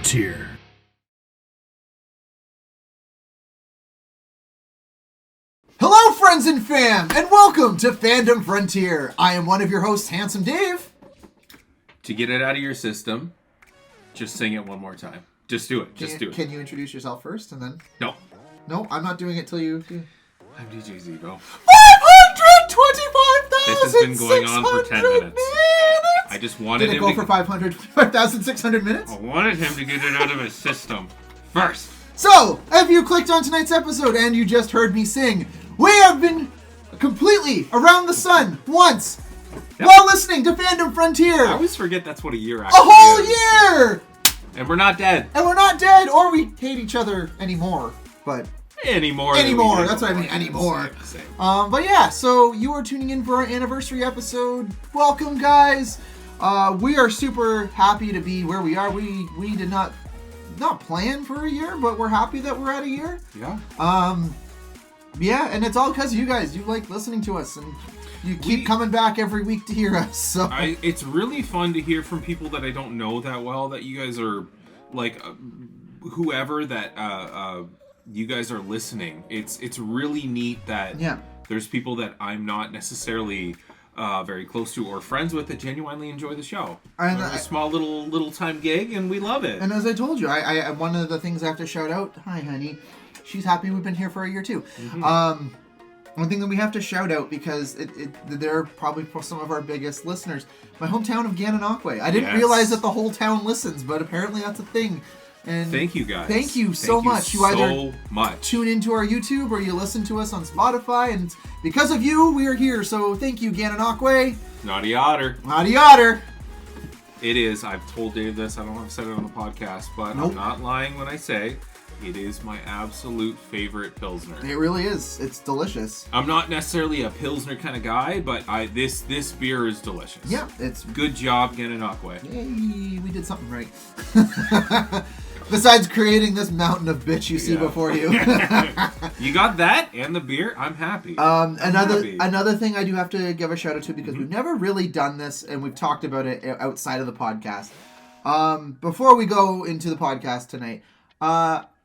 Frontier. Hello, friends and fam, and welcome to Fandom Frontier. I am one of your hosts, Handsome Dave. To get it out of your system, just sing it one more time. Just do it. Just do it. Can you introduce yourself first, and then... No. No, I'm not doing it till you... I'm DJ Zebo. 525,600 This has been going on for 10 minutes. I just wanted Did it him go to... for 525,600 minutes? I wanted him to get it out of his system first. So, if you clicked on tonight's episode and you just heard me sing, we have been completely around the sun once while listening to Fandom Frontier. I always forget that's what a year A actually whole is. year! And we're not dead. And we're not dead, or we hate each other anymore. But Anymore. that's what I mean, anymore. Same. But yeah, so you are tuning in for our anniversary episode. Welcome, guys. We are super happy to be where we are. We did not plan for a year, but we're happy that we're at a year. Yeah. Yeah, and it's all because of you guys. You like listening to us, and you keep coming back every week to hear us. So It's really fun to hear from people that I don't know that well, that you guys are, like, whoever that you guys are listening. It's really neat that there's people that I'm not necessarily very close to or friends with that genuinely enjoy the show. And a small little time gig, and we love it. And as I told you, I one of the things I have to shout out, hi honey, she's happy we've been here for a year too. Mm-hmm. One thing that we have to shout out, because they're probably some of our biggest listeners, my hometown of Gananoque. I didn't realize that the whole town listens, but apparently that's a thing. And thank you guys. Thank you so much. You either tune into our YouTube or you listen to us on Spotify, and because of you, we are here. So thank you, Gananoque. Naughty Otter. Naughty Otter. It is. I've told Dave this. I don't know if I've said it on the podcast, but I'm not lying when I say it is my absolute favorite Pilsner. It really is. It's delicious. I'm not necessarily a Pilsner kind of guy, but this beer is delicious. Yeah, it's... Good job, Gananoque. Yay, we did something right. Besides creating this mountain of bitch you see before you. You got that and the beer. I'm happy. Another thing I do have to give a shout out to, because we've never really done this, and we've talked about it outside of the podcast. Before we go into the podcast tonight,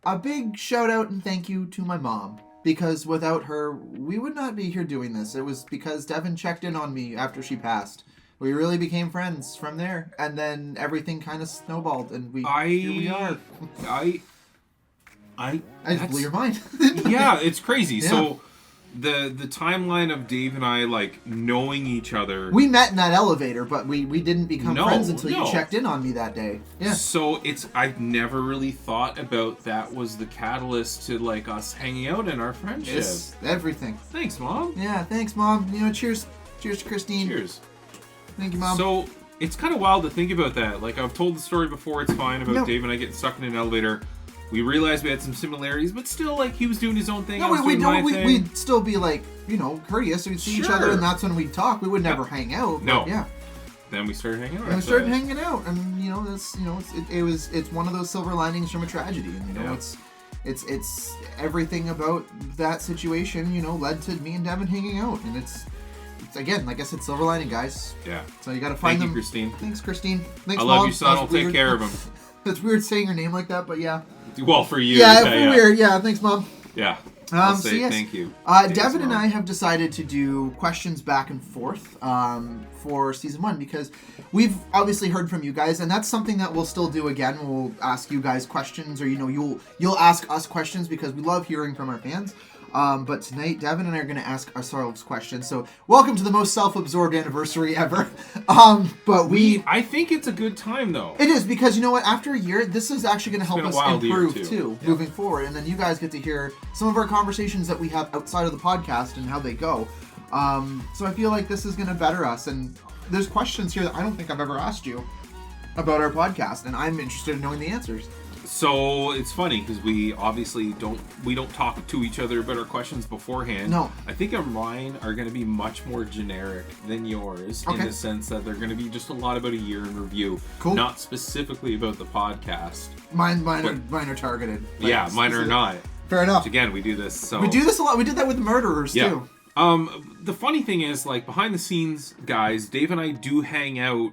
a big shout out and thank you to my mom, because without her, we would not be here doing this. It was because Devin checked in on me after she passed. We really became friends from there, and then everything kind of snowballed, and here we are. I just blew your mind. Yeah, it's crazy. Yeah. So the timeline of Dave and I, like, knowing each other. We met in that elevator, but we didn't become friends until you checked in on me that day. Yeah. So I've never really thought about that was the catalyst to, like, us hanging out in our friendship. It's everything. Thanks, Mom. Yeah, thanks, Mom. Cheers to Christine. Cheers. Thank you, Mom. So it's kind of wild to think about that. Like, I've told the story before, it's fine, about Dave and I getting stuck in an elevator. We realized we had some similarities, but still, like, he was doing his own thing. We'd still be, like, courteous. We'd see each other, and that's when we'd talk. We would never hang out. No. Yeah. Then we started hanging out. And it's one of those silver linings from a tragedy. And, it's everything about that situation, led to me and Devin hanging out. And it's again, like I said, silver lining, guys. Yeah. So you got to find them. Thank you, Christine. Thanks, Christine. Thanks, I love Mom. you, son. I'll take care of him. It's weird saying your name like that, but yeah. Well, for you. Yeah, weird. Yeah, thanks, Mom. Yeah. I'll say thank you. Devin and I have decided to do questions back and forth for season 1, because we've obviously heard from you guys, and that's something that we'll still do again. We'll ask you guys questions, or you'll ask us questions, because we love hearing from our fans. But tonight, Devin and I are going to ask ourselves questions. So, welcome to the most self-absorbed anniversary ever. I think it's a good time, though. It is, because you know what? After a year, this is actually going to help us improve, too, moving forward. And then you guys get to hear some of our conversations that we have outside of the podcast and how they go. So I feel like this is going to better us. And there's questions here that I don't think I've ever asked you about our podcast, and I'm interested in knowing the answers. So it's funny, because we obviously don't talk to each other about our questions beforehand. No. I think mine are going to be much more generic than yours, in the sense that they're going to be just a lot about a year in review. Cool. Not specifically about the podcast. Mine are targeted. Yeah, mine are not. Fair enough. Which, again, we do this. So we do this a lot. We did that with murderers too. The funny thing is, like, behind the scenes, guys, Dave and I do hang out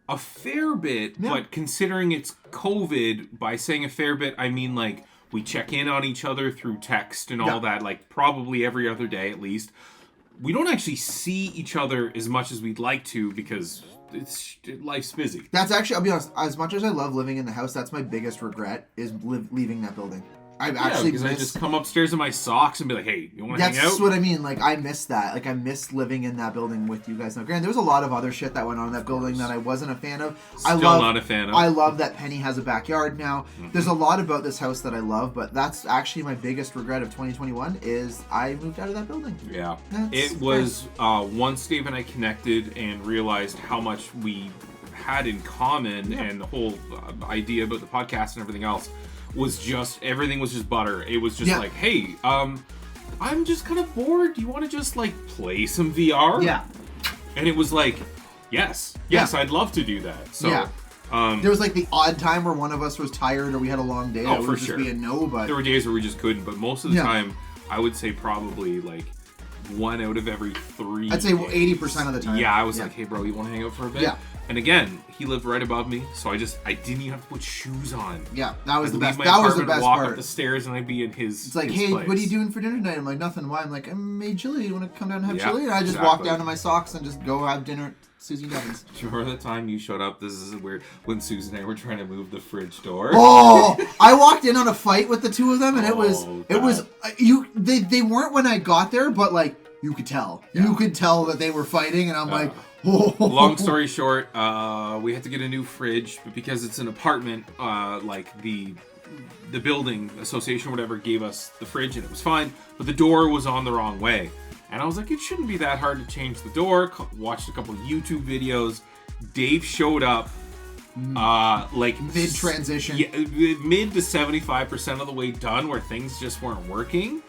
A fair bit, but considering it's COVID, by saying a fair bit, I mean like we check in on each other through text and all that, like probably every other day at least. We don't actually see each other as much as we'd like to because life's busy. That's actually, I'll be honest, as much as I love living in the house, that's my biggest regret is leaving that building. I've actually because I just come upstairs in my socks and be like, hey, you want to hang out? That's what I mean. Like, I miss that. Like, I miss living in that building with you guys. Now, granted, there was a lot of other shit that went on in that building that I wasn't a fan of. Not a fan of. I love that Penny has a backyard now. Mm-hmm. There's a lot about this house that I love, but that's actually my biggest regret of 2021 is I moved out of that building. Yeah. It was once Dave and I connected and realized how much we had in common and the whole idea about the podcast and everything else. Was just everything was just butter. It was just like, hey, I'm just kind of bored. Do you want to just like play some VR? Yeah. And it was like, yes, I'd love to do that. So there was like the odd time where one of us was tired or we had a long day. Oh, for sure. Be a no, but there were days where we just couldn't. But most of the time, I would say probably like 1 out of every 3. I'd say 80% of the time. Yeah, I was like, hey, bro, you want to hang out for a bit? Yeah. And again, he lived right above me, so I didn't even have to put shoes on. Yeah, that was the best. That was the best walk part. Up the stairs, and I'd be in his. It's like, hey, place. what are you doing for dinner tonight? I'm like, nothing. Why? I'm like, I made chili. You want to come down and have chili? And I just walk down to my socks and just go have dinner at Susie Devon's. Do you remember the time you showed up? This is weird. When Susie and I were trying to move the fridge door. Oh, I walked in on a fight with the two of them, and it was They weren't when I got there, but like you could tell. Yeah. You could tell that they were fighting, and I'm like. Long story short, we had to get a new fridge, but because it's an apartment, like the building association or whatever gave us the fridge and it was fine, but the door was on the wrong way. And I was like, it shouldn't be that hard to change the door. Watched a couple of YouTube videos. Dave showed up like mid-transition. Yeah, mid to 75% of the way done where things just weren't working.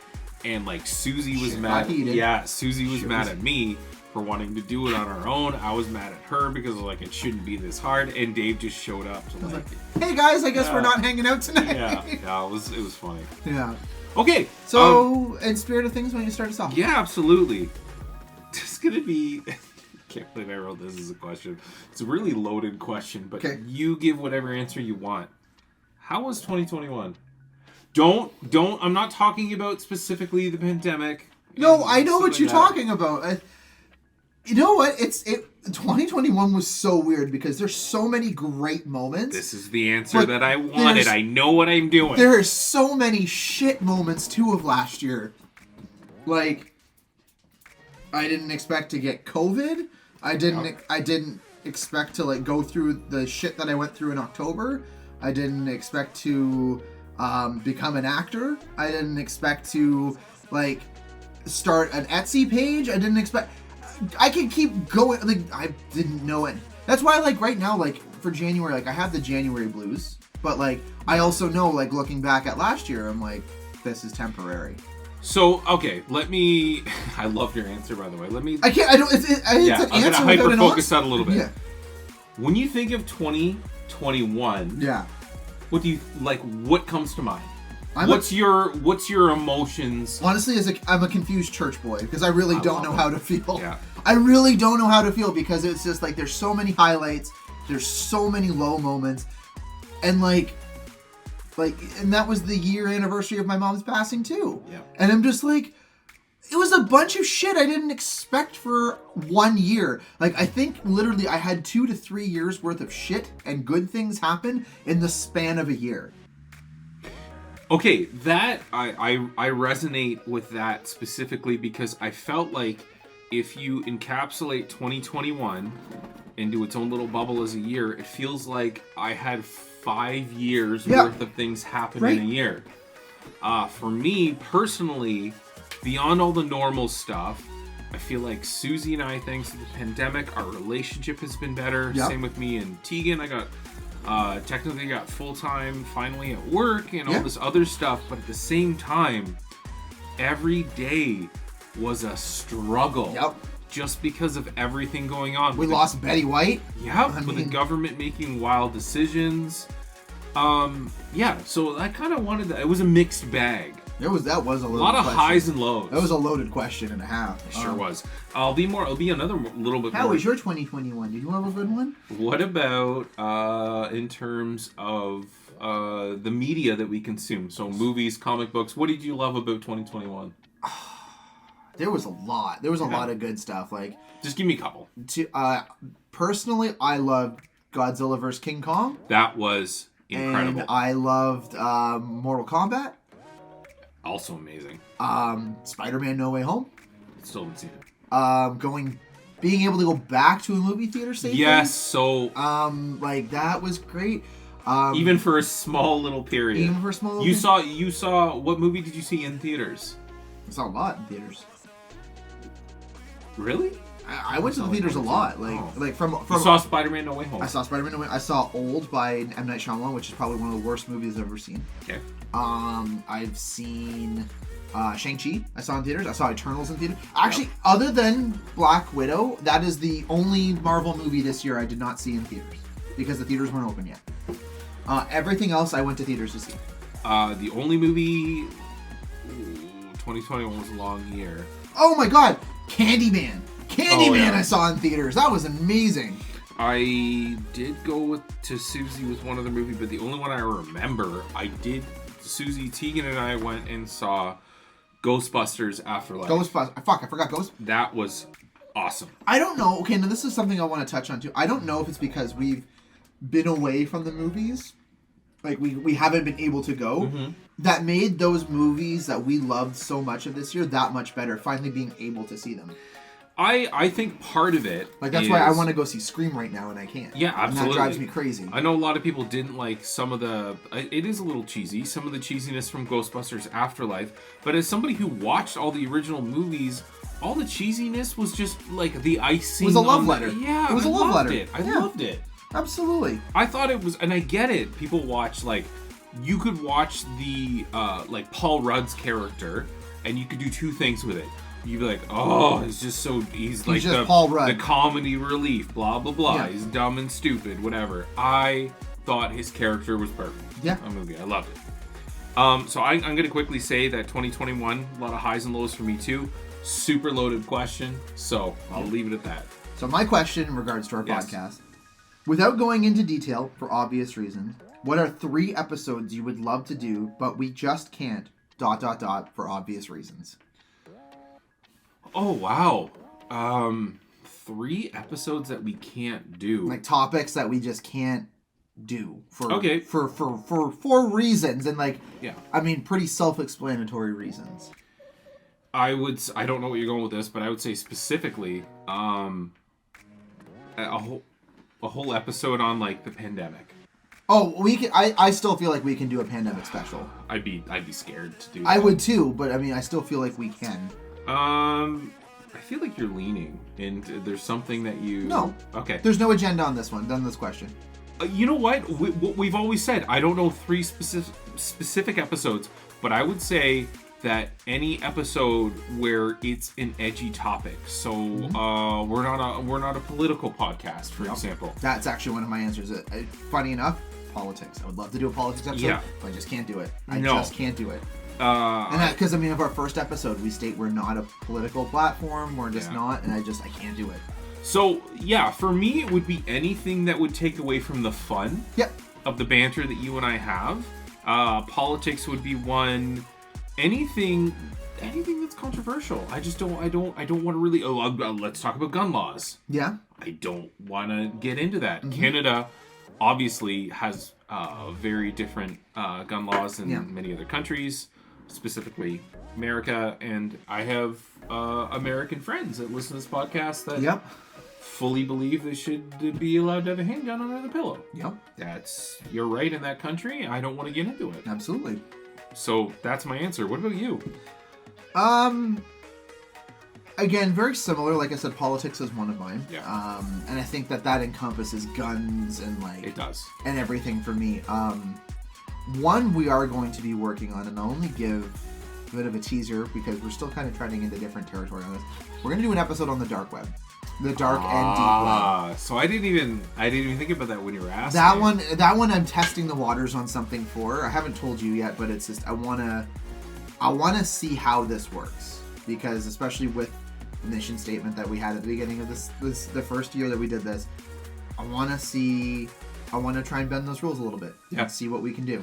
And like Susie was mad. Yeah, Susie was mad at me for wanting to do it on our own. I was mad at her because like it shouldn't be this hard, and Dave just showed up to like, hey guys, I guess we're not hanging out tonight. Yeah, it was funny. Yeah. Okay. So, in spirit of things, when you start us off. Yeah, absolutely. It's gonna be. I can't believe I wrote this as a question. It's a really loaded question, but you give whatever answer you want. How was 2021? Don't. I'm not talking about specifically the pandemic. No, I know what you're talking about. You know what? 2021 was so weird because there's so many great moments. This is the answer that I wanted. I know what I'm doing. There are so many shit moments too of last year. Like, I didn't expect to get COVID. I didn't expect to like go through the shit that I went through in October. I didn't expect to become an actor. I didn't expect to like start an Etsy page. I didn't expect. I can keep going. Like I didn't know it. That's why, like right now, like for January, like I have the January blues. But like I also know, like looking back at last year, I'm like, this is temporary. So okay, let me. I love your answer, by the way. Let me. I can't. I don't. It's an I'm answer. I'm gonna hyper focus that a little bit. Yeah. When you think of 2021, yeah. What do you like? What comes to mind? What's your emotions? Honestly, I'm a confused church boy because I really don't know how to feel. Yeah. I really don't know how to feel because it's just like there's so many highlights, there's so many low moments, and and that was the year anniversary of my mom's passing too. Yeah. And I'm just like, it was a bunch of shit I didn't expect for 1 year. Like I think literally I had 2 to 3 years worth of shit and good things happen in the span of a year. Okay, that I resonate with that specifically because I felt like if you encapsulate 2021 into its own little bubble as a year, it feels like I had 5 years worth of things happen in a year. For me personally, beyond all the normal stuff, I feel like Susie and I, thanks to the pandemic, our relationship has been better. Yep. Same with me and Tegan. I got technically got full-time finally at work and all this other stuff, but at the same time every day was a struggle. Yep. Just because of everything going on. We lost Betty White. Yep. With the government making wild decisions. So I kind of wanted that. It was a mixed bag. That was a lot of question. Highs and lows. That was a loaded question and a half. It sure was. It'll be another little bit. How was your 2021? Did you have a good one? What about in terms of the media that we consume? So movies, comic books. What did you love about 2021? There was a lot. There was a lot of good stuff. Like, just give me a couple. Personally, I loved Godzilla vs. King Kong. That was incredible. And I loved Mortal Kombat. Also amazing. Spider-Man No Way Home. Still haven't seen it. Being able to go back to a movie theater safely. Yes, so like that was great. Even for a small little period. Even for a small little You saw what movie did you see in theaters? I saw a lot in theaters. Really? I went to the theaters a lot. Like from you saw Spider-Man No Way Home. I saw Spider-Man No Way Home. I saw Old by M. Night Shyamalan, which is probably one of the worst movies I've ever seen. Okay. I've seen Shang-Chi. I saw in theaters. I saw Eternals in theaters. Actually, other than Black Widow, that is the only Marvel movie this year I did not see in theaters because the theaters weren't open yet. Everything else I went to theaters to see. The only movie 2021 was a long year. Oh my god, Candyman. Yeah. I saw in theaters. That was amazing. I did go to Susie with one other movie, but the only one I remember, Susie, Tegan, and I went and saw Ghostbusters Afterlife. Fuck, I forgot Ghost. That was awesome. I don't know. Okay, now this is something I want to touch on too. I don't know if it's because we've been away from the movies. Like, we haven't been able to go. Mm-hmm. That made those movies that we loved so much of this year that much better, finally being able to see them. I think part of it that's why I want to go see Scream right now and I can't. Yeah, absolutely. And that drives me crazy. I know a lot of people didn't like some of the... It is a little cheesy, some of the cheesiness from Ghostbusters Afterlife, but as somebody who watched all the original movies, all the cheesiness was just like the icing. It was a love letter. Yeah, it was a love letter. I loved it. Absolutely. I thought it was... And I get it. People watch, like... You could watch the, like, Paul Rudd's character, and you could do two things with it. You'd be like, oh, he's just like just Paul Rudd. The comedy relief, blah, blah, blah. Yeah. He's dumb and stupid, whatever. I thought his character was perfect. Yeah. A movie. I loved it. So I'm going to quickly say that 2021, a lot of highs and lows for me too. Super loaded question, so I'll leave it at that. So my question in regards to our podcast, without going into detail for obvious reasons, what are 3 episodes you would love to do, but we just can't, ... for obvious reasons? Oh, wow. 3 episodes that we can't do. Like topics that we just can't do for reasons, and I mean pretty self-explanatory reasons. I don't know what you're going with this, but I would say specifically a whole episode on like the pandemic. Oh, we can. I still feel like we can do a pandemic special. I'd be scared to do that. I would too, but I mean, I still feel like we can. I feel like you're leaning, and there's something that you... No. Okay. There's no agenda on this one, on this question. You know what? What we've always said, I don't know 3 specific episodes, but I would say that any episode where it's an edgy topic. So we're not a political podcast, for example. That's actually one of my answers. Funny enough, politics. I would love to do a politics episode, but I just can't do it. I just can't do it. And because of our first episode, we state we're not a political platform. We're just not, and I can't do it. So yeah, for me, it would be anything that would take away from the fun of the banter that you and I have. Politics would be one. Anything that's controversial. I don't want to really. Let's talk about gun laws. Yeah. I don't want to get into that. Mm-hmm. Canada obviously has very different gun laws than many other countries, specifically America. And I have American friends that listen to this podcast that fully believe they should be allowed to have a handgun under the pillow. Yep. You're right in that country. I don't want to get into it. Absolutely. So that's my answer. What about you? Again, very similar. Like I said, politics is one of mine. Yeah. And I think that encompasses guns and it does, and everything for me. One we are going to be working on, and I'll only give a bit of a teaser because we're still kind of treading into different territory on this. We're going to do an episode on the dark web. The dark and deep web. So I didn't even think about that when you were asking. That one I'm testing the waters on something for. I haven't told you yet, but it's just I want to I want to see how this works, because especially with the mission statement that we had at the beginning of the first year that we did this, I want to try and bend those rules a little bit. Yeah. And see what we can do.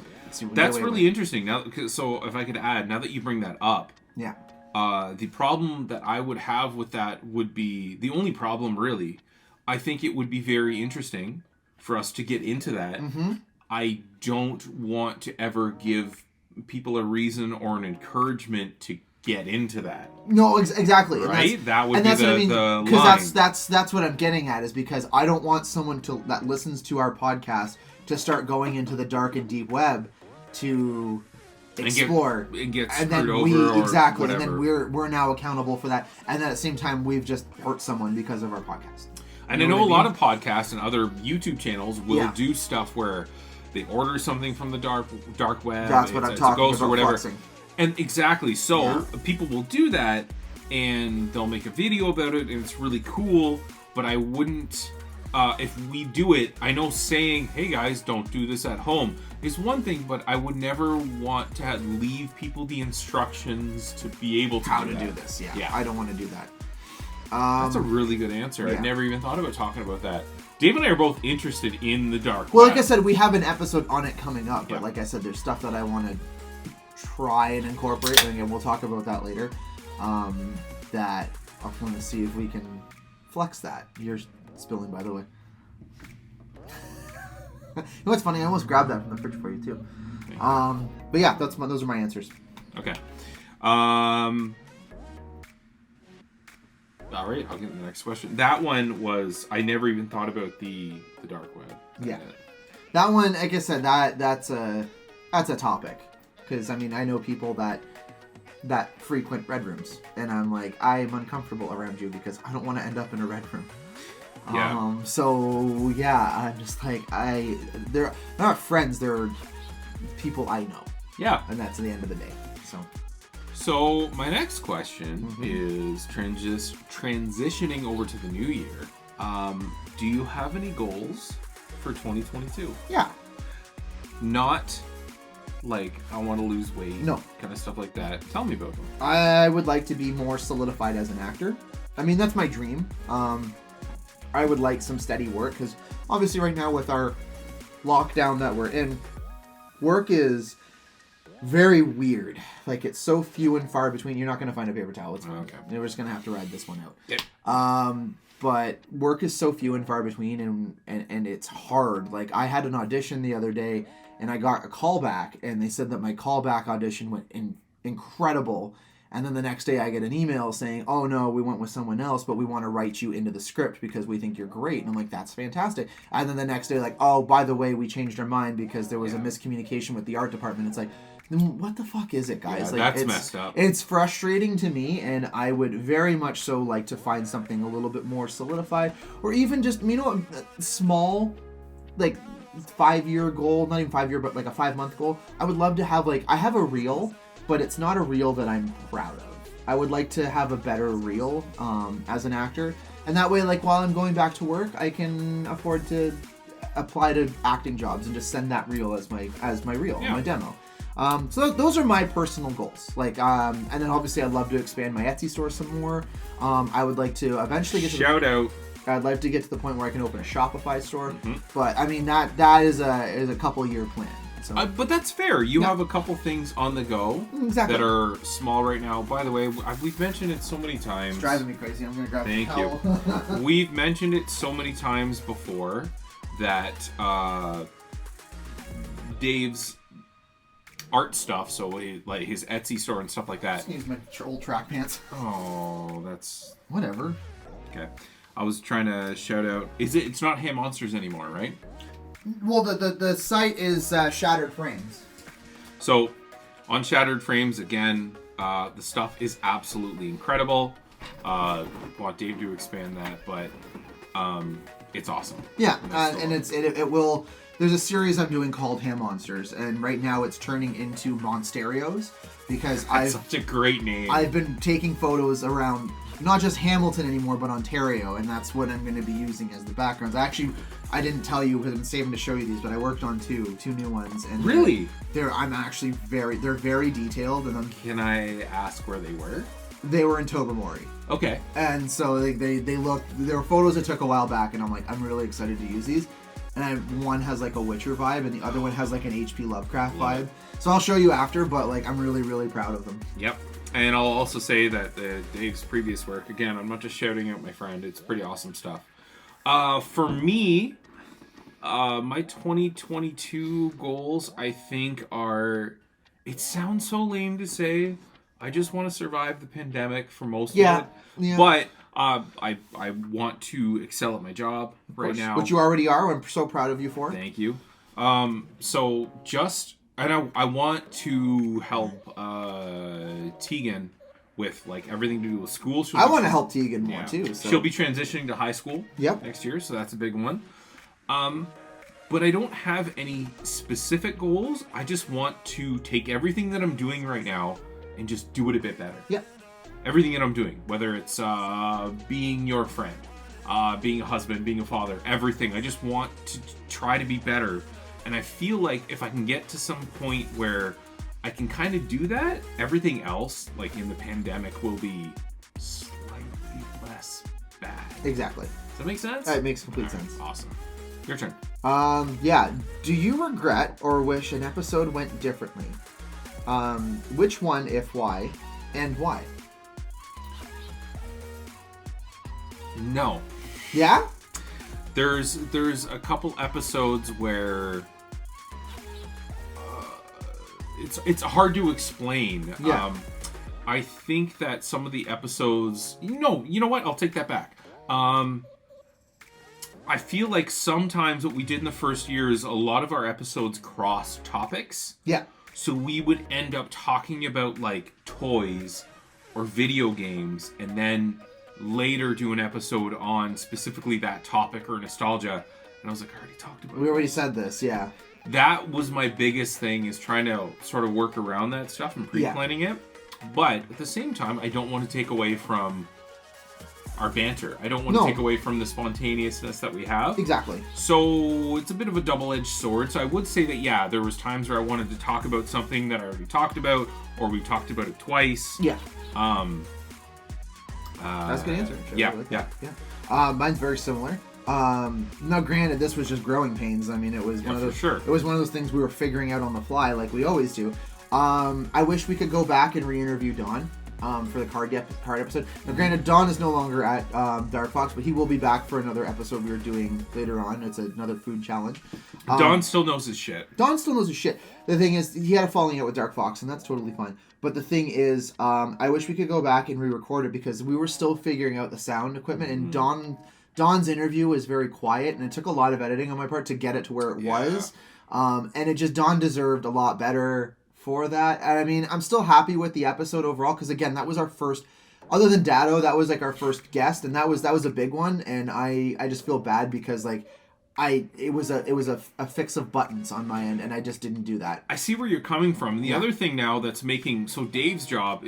That's really interesting. Now, so if I could add, now that you bring that up, yeah. The problem that I would have with that would be, the only problem really, I think it would be very interesting for us to get into that. Mm-hmm. I don't want to ever give people a reason or an encouragement to get into that. No, exactly. Right? That would be what I mean, the because line. that's what I'm getting at, is because I don't want someone that listens to our podcast to start going into the dark and deep web to explore and get and then screwed over exactly or and then we're now accountable for that, and then at the same time we've just hurt someone because of our podcast. And I know a lot of podcasts and other YouTube channels will do stuff where they order something from the dark web. That's what I'm talking about. Or whatever. Flexing. And exactly. So people will do that, and they'll make a video about it, and it's really cool. But I wouldn't, if we do it, I know saying, hey guys, don't do this at home is one thing, but I would never want to leave people the instructions to be able to do this. Yeah. I don't want to do that. That's a really good answer. I never even thought about talking about that. Dave and I are both interested in the dark web. Like I said, we have an episode on it coming up, but like I said, there's stuff that I want to try and incorporate, and again, we'll talk about that later. That I want to see if we can flex that. You're spilling, by the way. You know what's funny? I almost grabbed that from the fridge for you too. But yeah, those are my answers. Okay. All right, I'll get to the next question. That one was, I never even thought about the dark web. Yeah. That one, like I said, that's a topic, because I mean, I know people that frequent red rooms, and I'm like, I'm uncomfortable around you because I don't want to end up in a red room. Yeah. So yeah, I'm just like, they're not friends, they're people I know. Yeah. And that's the end of the day. So my next question is transitioning over to the new year. Do you have any goals for 2022? Yeah. Not like I want to lose weight. No. Kind of stuff like that. Tell me about them. I would like to be more solidified as an actor. I mean, that's my dream. I would like some steady work, because obviously right now with our lockdown that we're in, work is very weird. Like, it's so few and far between. You're not going to find a paper towel. It's okay. We're just going to have to ride this one out. Yep. But work is so few and far between, and it's hard. Like, I had an audition the other day, and I got a callback, and they said that my callback audition went incredible. And then the next day I get an email saying, oh no, we went with someone else, but we want to write you into the script because we think you're great. And I'm like, that's fantastic. And then the next day, like, oh, by the way, we changed our mind because there was a miscommunication with the art department. It's like, what the fuck is it, guys? Yeah, like, that's messed up. It's frustrating to me, and I would very much so like to find something a little bit more solidified, or even just, you know, small, like 5-year goal, not even 5-year, but like a 5-month goal. I would love to have, like, I have a reel, but it's not a reel that I'm proud of. I would like to have a better reel as an actor, and that way, like, while I'm going back to work, I can afford to apply to acting jobs and just send that reel as my reel, my demo. So those are my personal goals. Like, and then obviously I'd love to expand my Etsy store some more. I would like to eventually get to I'd like to get to the point where I can open a Shopify store. But I mean, that is a couple-year plan. So. But that's fair. You have a couple things on the go that are small right now. By the way, we've mentioned it so many times. It's driving me crazy. I'm going to grab a towel. Thank you. We've mentioned it so many times before that Dave's art stuff, so like his Etsy store and stuff like that. Just use my old track pants. Oh, that's... Whatever. Okay. I was trying to shout out... It's not Ham Monsters anymore, right? Well, the site is Shattered Frames. So, on Shattered Frames, again, the stuff is absolutely incredible. Want Dave to expand that, but it's awesome. Yeah, and it will... There's a series I'm doing called Ham Monsters, and right now it's turning into Monsterios, because That's such a great name. I've been taking photos around not just Hamilton anymore, but Ontario, and that's what I'm going to be using as the backgrounds. I didn't tell you because I'm saving to show you these, but I worked on two new ones. And really? They're very detailed. And can I ask where they were? They were in Tobermory. Okay. And so they look. There were photos I took a while back, and I'm like, I'm really excited to use these. And one has like a Witcher vibe, and the other one has like an H.P. Lovecraft vibe. So I'll show you after, but like I'm really, really proud of them. Yep. And I'll also say that Dave's previous work, again, I'm not just shouting out my friend, it's pretty awesome stuff. For me, my 2022 goals, I think, are, it sounds so lame to say, I just want to survive the pandemic for most of it. Yeah. But I want to excel at my job right now. Which you already are. I'm so proud of you for. Thank you. So just, and I want to help Tegan with like everything to do with school. I want to help Tegan more too. So. She'll be transitioning to high school next year, so that's a big one. But I don't have any specific goals. I just want to take everything that I'm doing right now and just do it a bit better. Yeah. Everything that I'm doing, whether it's being your friend, being a husband, being a father, everything. I just want to try to be better. And I feel like if I can get to some point where I can kind of do that, everything else, like in the pandemic, will be slightly less bad. Exactly. Does that make sense? That makes complete sense. Awesome. Your turn. Yeah. Do you regret or wish an episode went differently? Which one, if why, and why? No. Yeah? There's a couple episodes where it's hard to explain. Yeah. I think that some of the episodes, you know what? I'll take that back. I feel like sometimes what we did in the first year is a lot of our episodes cross topics. Yeah. So we would end up talking about like toys or video games, and then later do an episode on specifically that topic or nostalgia. And I was like, I already talked about it. We already said this, yeah. That was my biggest thing, is trying to sort of work around that stuff and pre-planning it. But at the same time, I don't want to take away from our banter. I don't want to take away from the spontaneousness that we have. Exactly. So it's a bit of a double-edged sword. So I would say that, yeah, there was times where I wanted to talk about something that I already talked about, or we talked about it twice. Yeah. That's a good answer. Yeah, like yeah. Mine's very similar. Now, granted, this was just growing pains. I mean, it was one of those. Sure. It was one of those things we were figuring out on the fly, like we always do. I wish we could go back and re-interview Don for the card episode. Now, granted, Don is no longer at Dark Fox, but he will be back for another episode we were doing later on. It's another food challenge. Don still knows his shit. Don still knows his shit. The thing is, he had a falling out with Dark Fox, and that's totally fine. But the thing is, I wish we could go back and re-record it, because we were still figuring out the sound equipment, and Don's interview was very quiet, and it took a lot of editing on my part to get it to where it was. And it just, Don deserved a lot better for that. And I mean, I'm still happy with the episode overall, because again, that was our first, other than Dado, that was like our first guest, and that was a big one. And I just feel bad because like it was a fix of buttons on my end, and I just didn't do that. I see where you're coming from. The other thing now that's making Dave's job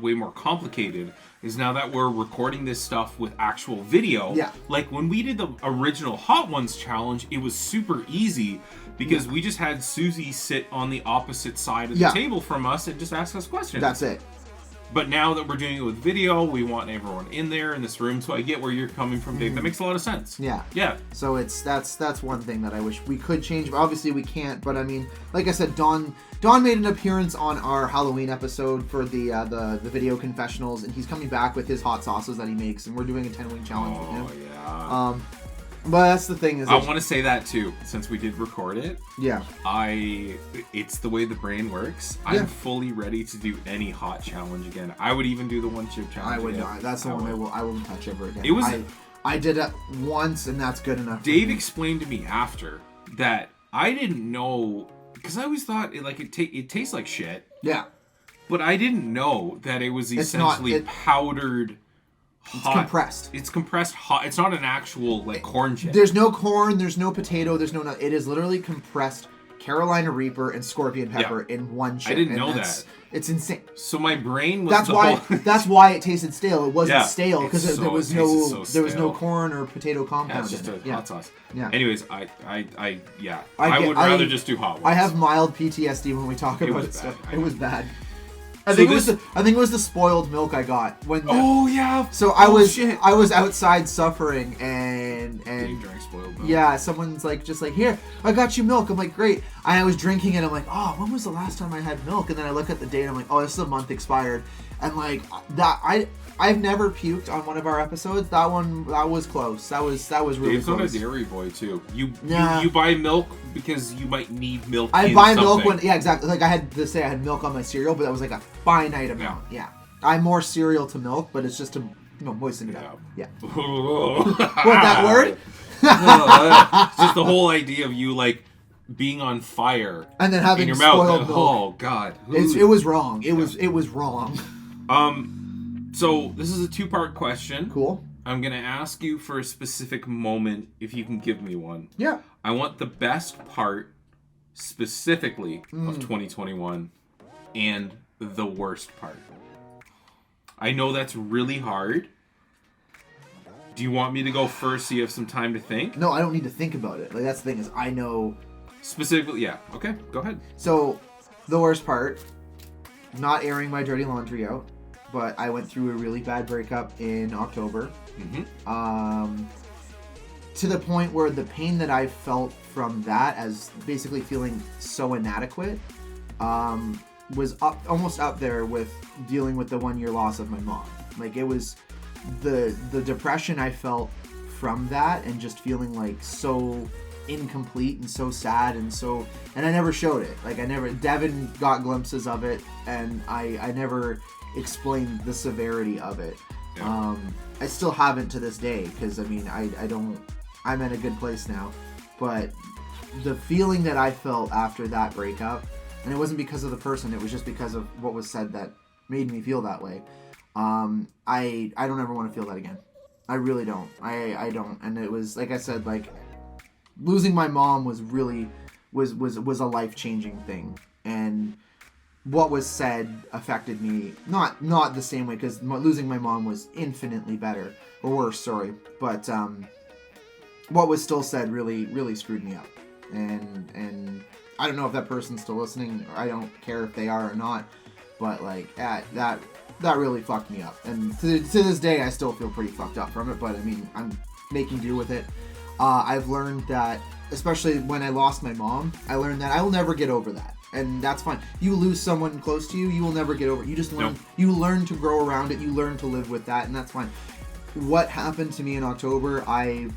way more complicated is now that we're recording this stuff with actual video. Yeah. Like when we did the original Hot Ones challenge, it was super easy because we just had Susie sit on the opposite side of the table from us and just ask us questions. That's it. But now that we're doing it with video, we want everyone in there in this room. So I get where you're coming from, Dave. That makes a lot of sense. Yeah. Yeah. So that's one thing that I wish we could change. But obviously we can't. But I mean, like I said, Don made an appearance on our Halloween episode for the video confessionals, and he's coming back with his hot sauces that he makes, and we're doing a 10-wing challenge with him. Oh yeah. But that's the thing is, I want to say that too, since we did record it. Yeah. It's the way the brain works. I'm fully ready to do any hot challenge again. I would even do the one chip challenge. I would not. That's the one I won't touch ever again. I did it once, and that's good enough. Dave explained to me after that I didn't know, because I always thought it tastes like shit. Yeah. But I didn't know that it was essentially powdered. Hot. It's compressed. It's compressed hot. It's not an actual corn chip. There's no corn. There's no potato. There's no nut. It is literally compressed Carolina Reaper and Scorpion Pepper in one chip. I didn't know that. It's insane. So my brain was that's why it tasted stale. It wasn't stale because there was no corn or potato compound. It's just hot sauce. Yeah. Anyways, I would rather just do hot ones. I have mild PTSD when we talk about it. It was bad. I think it was the spoiled milk I got when. So I was outside suffering and drank spoiled milk. Yeah, someone's just like, here, I got you milk. I'm like, great. And I was drinking it. I'm like, oh, when was the last time I had milk? And then I look at the date. I'm like, oh, this is a month expired. And like that, I've never puked on one of our episodes. That was close. That was really Dave's close. Dave's not a dairy boy too. You buy milk because you might need milk. I buy milk when exactly. Like I had to say I had milk on my cereal, but that was like a finite amount. Yeah. I'm more cereal to milk, but it's just to moisten it up. Yeah. What, that word? It's just the whole idea of you like being on fire and then having in your spoiled mouth. milk. Oh God. It was wrong. It was wrong. So this is a 2-part question. Cool. I'm gonna ask you for a specific moment if you can give me one. Yeah. I want the best part specifically of 2021 and the worst part. I know that's really hard. Do you want me to go first so you have some time to think? No, I don't need to think about it. Like that's the thing is I know specifically. Yeah. Okay. Go ahead. So, the worst part, not airing my dirty laundry out, but I went through a really bad breakup in October. To the point where the pain that I felt from that, as basically feeling so inadequate, was almost up there with dealing with the 1-year loss of my mom. Like it was the depression I felt from that, and just feeling like so incomplete and so sad and I never showed it. Like Devin got glimpses of it, and I never explained the severity of it. Yeah. I still haven't to this day, because I mean I'm in a good place now, but the feeling that I felt after that breakup, and it wasn't because of the person, it was just because of what was said that made me feel that way. I don't ever want to feel that again. I really don't. I don't. And it was, like I said, like losing my mom was really was a life-changing thing, and what was said affected me not the same way, because losing my mom was infinitely better or worse, sorry, but what was still said really screwed me up, and I don't know if that person's still listening, or I don't care if they are or not, but like that really fucked me up, and to this day I still feel pretty fucked up from it, but I mean I'm making do with it. I've learned that, especially when I lost my mom, I learned that I will never get over that. And that's fine. You lose someone close to you, you will never get over it. You just learn. Nope. You learn to grow around it. You learn to live with that, and that's fine. What happened to me in October, I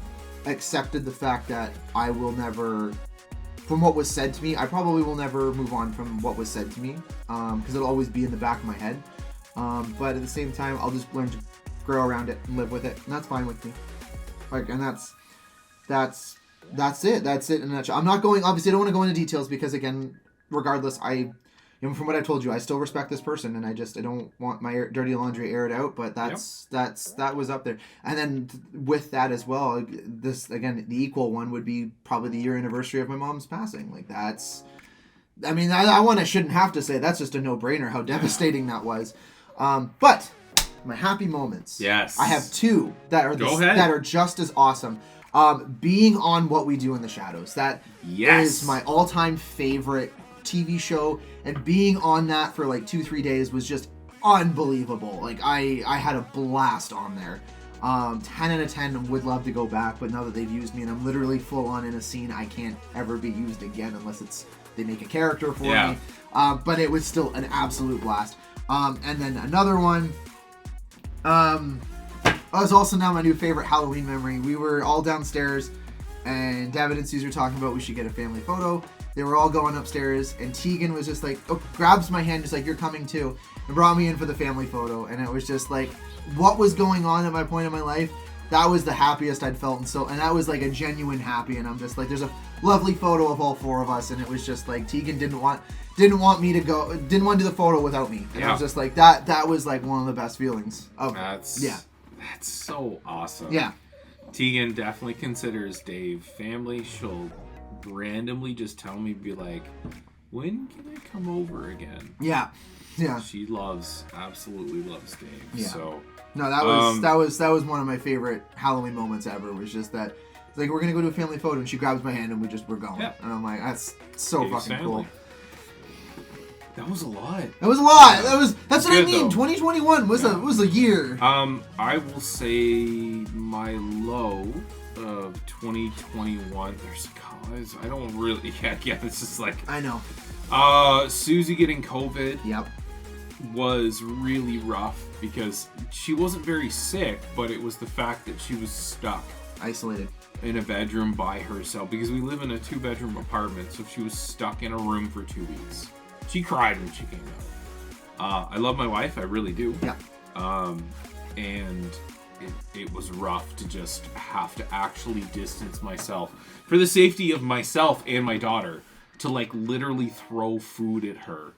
accepted the fact that I will never, from what was said to me, I probably will never move on from what was said to me, because it'll always be in the back of my head. But at the same time, I'll just learn to grow around it and live with it, and that's fine with me. Like, and that's it. That's it in a nutshell. I'm not going. Obviously, I don't want to go into details because, again, regardless, from what I told you, I still respect this person, and I don't want my dirty laundry aired out. But that was up there. And then with that as well, this again, the equal one would be probably the year anniversary of my mom's passing. Like that's, I mean, I shouldn't have to say that's just a no-brainer how devastating that was. But my happy moments. Yes, I have two that are just as awesome. Being on What We Do in the Shadows. That is my all-time favorite TV show, and being on that for like 2-3 days was just unbelievable. Like I had a blast on there. 10 out of 10, would love to go back, but now that they've used me and I'm literally full on in a scene, I can't ever be used again unless they make a character for me. But it was still an absolute blast. And then another one, was also now my new favorite Halloween memory. We were all downstairs, and David and Suze were talking about we should get a family photo. They were all going upstairs, and Tegan was just like, grabs my hand, just like, you're coming too, and brought me in for the family photo. And it was just like, what was going on at my point in my life, that was the happiest I'd felt, and that was like a genuine happy. And I'm just like, there's a lovely photo of all four of us, and it was just like, Tegan didn't want me to go, didn't want to do the photo without me. And I was just like, that was like one of the best feelings of That's so awesome. Yeah. Tegan definitely considers Dave family. She'll randomly just tell me, be like, when can I come over again? Yeah. She absolutely loves Dave. Yeah. So no, that was one of my favorite Halloween moments ever. Was just that, it's like, we're gonna go to a family photo, and she grabs my hand and we're going. Yeah. And I'm like, that's so Dave's fucking family. Cool. That was a lot. That's what I mean. Though. 2021 was a year. I will say my low of 2021. There's guys. I don't really. Yeah. It's just like I know. Susie getting COVID. Yep. Was really rough because she wasn't very sick, but it was the fact that she was stuck, isolated in a bedroom by herself because we live in a 2-bedroom apartment. So she was stuck in a room for 2 weeks. She cried when she came out. I love my wife, I really do. Yeah. And it was rough to just have to actually distance myself for the safety of myself and my daughter, to like literally throw food at her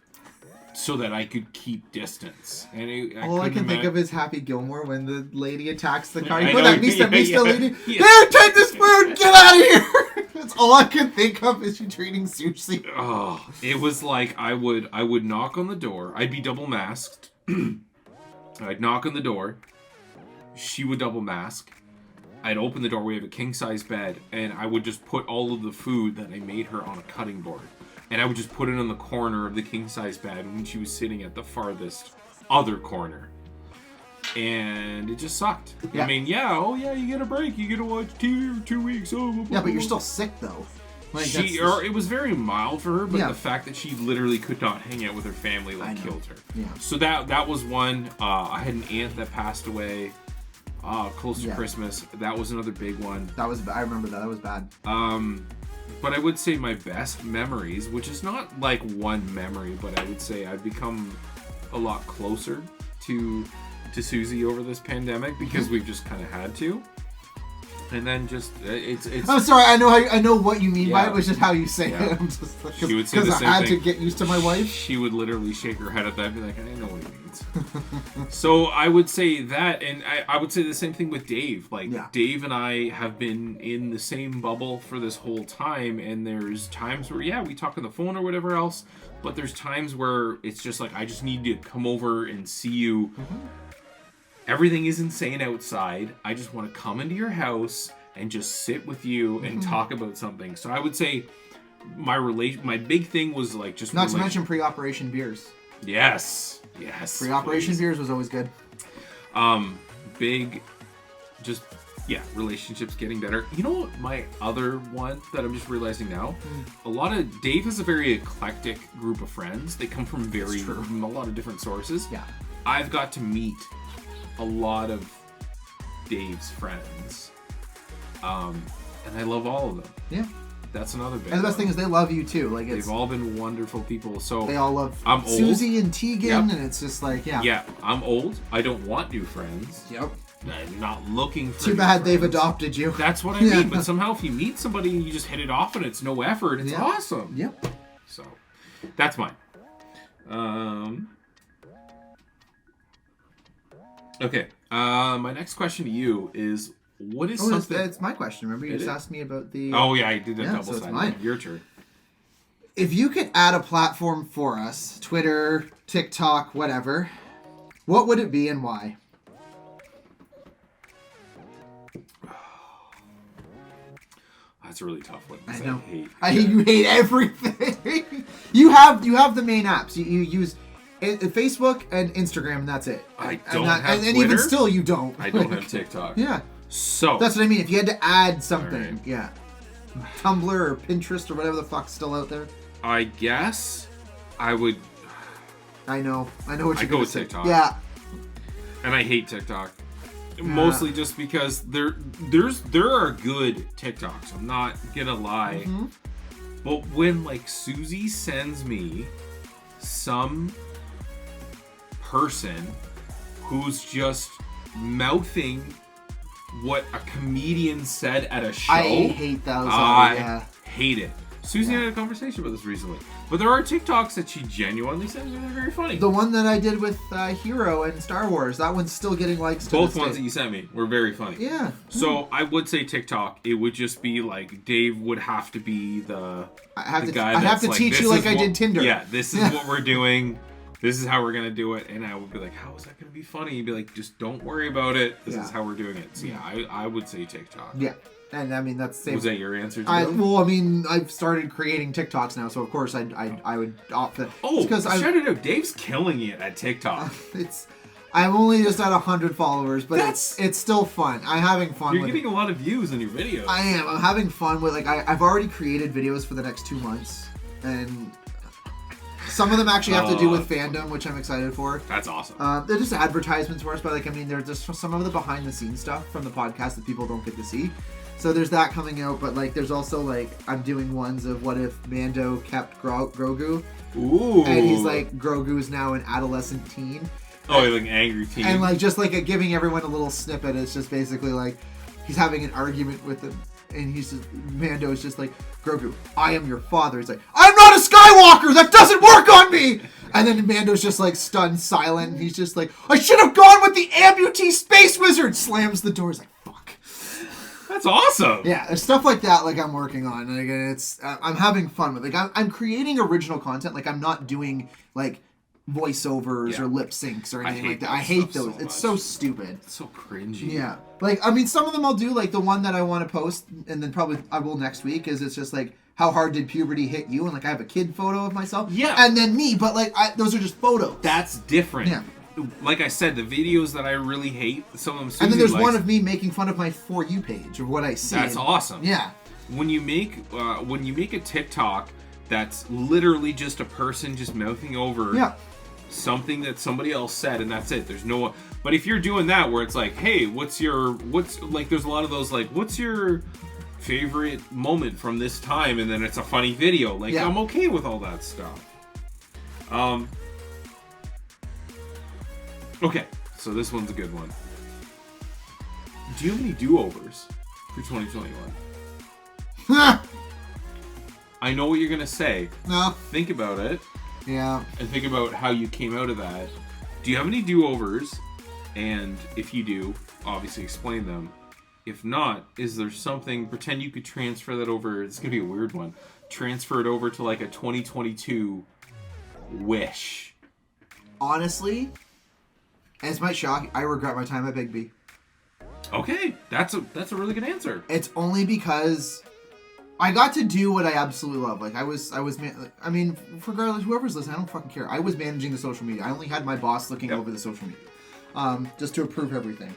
so that I could keep distance. And all I can think of is Happy Gilmore when the lady attacks the car. You put that Mista lady. Here, take this food. Get out of here. That's all I can think of. Is she treating seriously? Oh, it was like I would knock on the door. I'd be double masked. I'd knock on the door. She would double mask. I'd open the door. We have a king size bed, and I would just put all of the food that I made her on a cutting board. And I would just put it in the corner of the king-size bed when she was sitting at the farthest other corner. And it just sucked. Yeah. I mean, you get a break. You get to watch TV for 2 weeks. Yeah, but you're still sick, though. Like, it was very mild for her, but the fact that she literally could not hang out with her family killed her. Yeah. So that was one. I had an aunt that passed away close to Christmas. That was another big one. I remember that. That was bad. But I would say my best memories, which is not like one memory, but I would say I've become a lot closer to Susie over this pandemic because we've just kind of had to. And then just it's. I'm sorry. I know what you mean by it. Was just how you say it. I'm just like, she would say the same thing. I had to get used to my wife. She would literally shake her head at that and be like, I know what he means. So I would say that, and I would say the same thing with Dave. Like Dave and I have been in the same bubble for this whole time, and there's times where we talk on the phone or whatever else, but there's times where it's just like I just need to come over and see you. Mm-hmm. Everything is insane outside. I just want to come into your house and just sit with you and talk about something. So I would say my big thing was like just not to mention pre-operation beers. Yes. Pre-operation beers was always good. Big, just relationships getting better. You know what? My other one that I'm just realizing now, Dave has a very eclectic group of friends. They come from a lot of different sources. Yeah, I've got to meet a lot of Dave's friends, and I love all of them. Yeah, that's another big. And the best thing is they love you too. Like they've all been wonderful people. So they all love I'm Susie and Tegan, and it's just like I'm old. I don't want new friends. Yep. I'm not looking for. Too bad they've adopted you. That's what I mean. But somehow, if you meet somebody and you just hit it off and it's no effort, it's awesome. Yep. So that's mine. Okay. My next question to you is, what is something... It's my question. Remember, you just asked me about the... Oh, yeah, I did that double so side. Your turn. If you could add a platform for us, Twitter, TikTok, whatever, what would it be and why? That's a really tough one. I know. You hate everything. you have the main apps. You use... Facebook and Instagram, and that's it. I don't have Twitter. And even still, you don't. I don't have TikTok. Yeah. So that's what I mean. If you had to add something, Tumblr or Pinterest or whatever the fuck's still out there. I guess I would. I know what you're go with TikTok. Yeah. And I hate TikTok. Mostly just because there are good TikToks. I'm not gonna lie. Mm-hmm. But when like Susie sends me some person who's just mouthing what a comedian said at a show. I hate those. I hate it. Susie and I had a conversation about this recently. But there are TikToks that she genuinely says are very funny. The one that I did with Hero and Star Wars, that one's still getting likes. Both ones that you sent me were very funny. Yeah. So I would say TikTok. It would just be like Dave would have to be the guy. I have to teach you like I did Tinder. Yeah, this is what we're doing. This is how we're gonna do it. And I would be like, how is that gonna be funny? You'd be like, just don't worry about it. This is how we're doing it. So yeah, I would say TikTok. Yeah. And I mean, that's the same. Was that your answer? Well, I mean, I've started creating TikToks now, so of course I would opt for. Because shout it out, Dave's killing it at TikTok. I'm only just at 100 followers, but it's still fun. I'm having fun. You're getting a lot of views on your videos. I am. I'm having fun with I've already created videos for the next 2 months, and some of them actually have to do with fandom, which I'm excited for. That's awesome. They're just advertisements for us, but they're just some of the behind the scenes stuff from the podcast that people don't get to see. So there's that coming out, but there's also I'm doing ones of what if Mando kept Grogu. Ooh. And he's Grogu's now an adolescent teen. Oh, he's an angry teen. And just giving everyone a little snippet. It's just basically he's having an argument with him, and Mando is just Grogu, I am your father. He's I'm not a Skywalker. That doesn't work on me. And then Mando's just stunned, silent. And he's just I should have gone with the amputee space wizard. Slams the door. He's fuck. That's awesome. Yeah, there's stuff like that I'm working on, and again, it's I'm having fun with I'm creating original content. I'm not doing voiceovers or lip syncs or anything like that. I hate those. It's so stupid. It's so cringy. Yeah, I mean, some of them I'll do. The one that I want to post, and then probably I will next week. Is it's just how hard did puberty hit you? And I have a kid photo of myself. Yeah. And then me, but those are just photos. That's different. Yeah. Like I said, the videos that I really hate, some of them. Susie and then there's one of me making fun of my For You page of what I see. That's awesome. Yeah. When you make a TikTok that's literally just a person just mouthing over something that somebody else said, and that's it. There's no. But if you're doing that where it's hey, what's there's a lot of those what's your favorite moment from this time, and then it's a funny video. I'm okay with all that stuff. Okay, so this one's a good one. Do you have any do-overs for 2021? I know what you're going to say. No. Think about it. Yeah. And think about how you came out of that. Do you have any do-overs? And if you do, obviously explain them. If not, is there something, pretend you could transfer that over, it's going to be a weird one, transfer it over to a 2022 wish. Honestly, as might shock, I regret my time at Big B. Okay, that's a really good answer. It's only because I got to do what I absolutely love. Regardless, whoever's listening, I don't fucking care. I was managing the social media. I only had my boss looking over the social media, just to approve everything.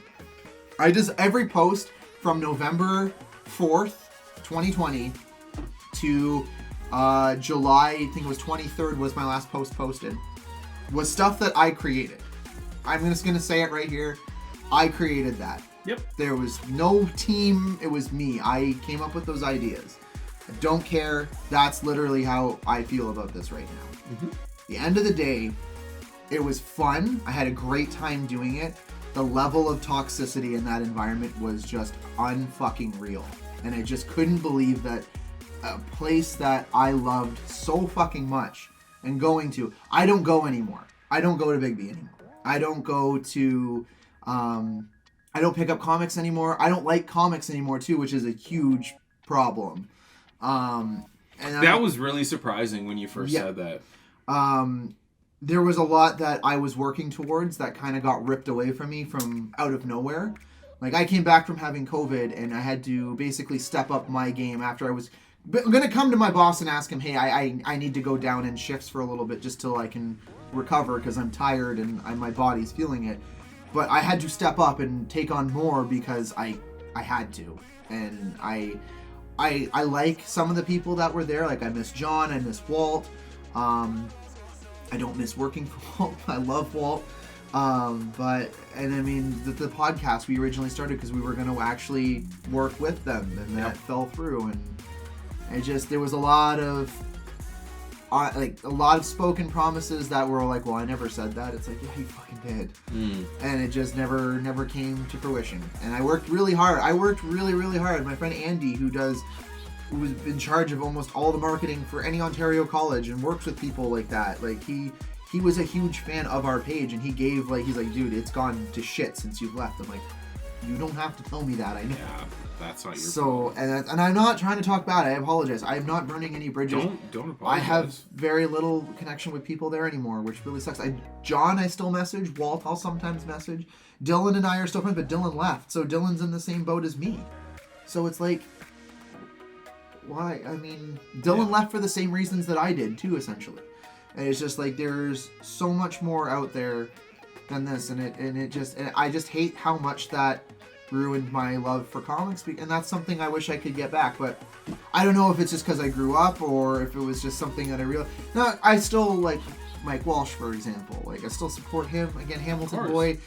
Every post from November 4th, 2020 to July, I think it was 23rd was my last post posted, was stuff that I created. I'm just going to say it right here. I created that. Yep. There was no team. It was me. I came up with those ideas. I don't care. That's literally how I feel about this right now. Mm-hmm. At the end of the day, it was fun. I had a great time doing it. The level of toxicity in that environment was just unfucking real. And I just couldn't believe that a place that I loved so fucking much and going to, I don't go anymore. I don't go to Big B anymore. I don't go to, I don't pick up comics anymore. I don't like comics anymore too, which is a huge problem. And that was really surprising when you first said that. There was a lot that I was working towards that kind of got ripped away from me from out of nowhere. I came back from having COVID and I had to basically step up my game after I was going to come to my boss and ask him, hey, I need to go down in shifts for a little bit just till I can recover because I'm tired and my body's feeling it. But I had to step up and take on more because I had to. And I like some of the people that were there. I miss John, I miss Walt. I don't miss working for Walt. I love Walt. The podcast we originally started because we were going to actually work with them, and that fell through. And there was a lot of spoken promises that were well, I never said that. It's yeah, you fucking did. And it just never came to fruition. And I worked really hard. I worked really, really hard. My friend Andy, who does was in charge of almost all the marketing for any Ontario college and works with people like that. Like he was a huge fan of our page, and he's like, dude, it's gone to shit since you've left. I'm like, you don't have to tell me that. I know. Yeah, that's not your fault. And I'm not trying to talk bad. I apologize. I'm not burning any bridges. Don't apologize. I have very little connection with people there anymore, which really sucks. John, I still message. Walt, I'll sometimes message. Dylan and I are still friends, but Dylan left, so Dylan's in the same boat as me. So it's like, why? I mean, Dylan left for the same reasons that I did too, essentially. And it's just like there's so much more out there than this, and I just hate how much that ruined my love for comics, and that's something I wish I could get back. But I don't know if it's just because I grew up or if it was just something that I realized. No, I still like Mike Walsh, for example. Like I still support him. Again, Hamilton boy.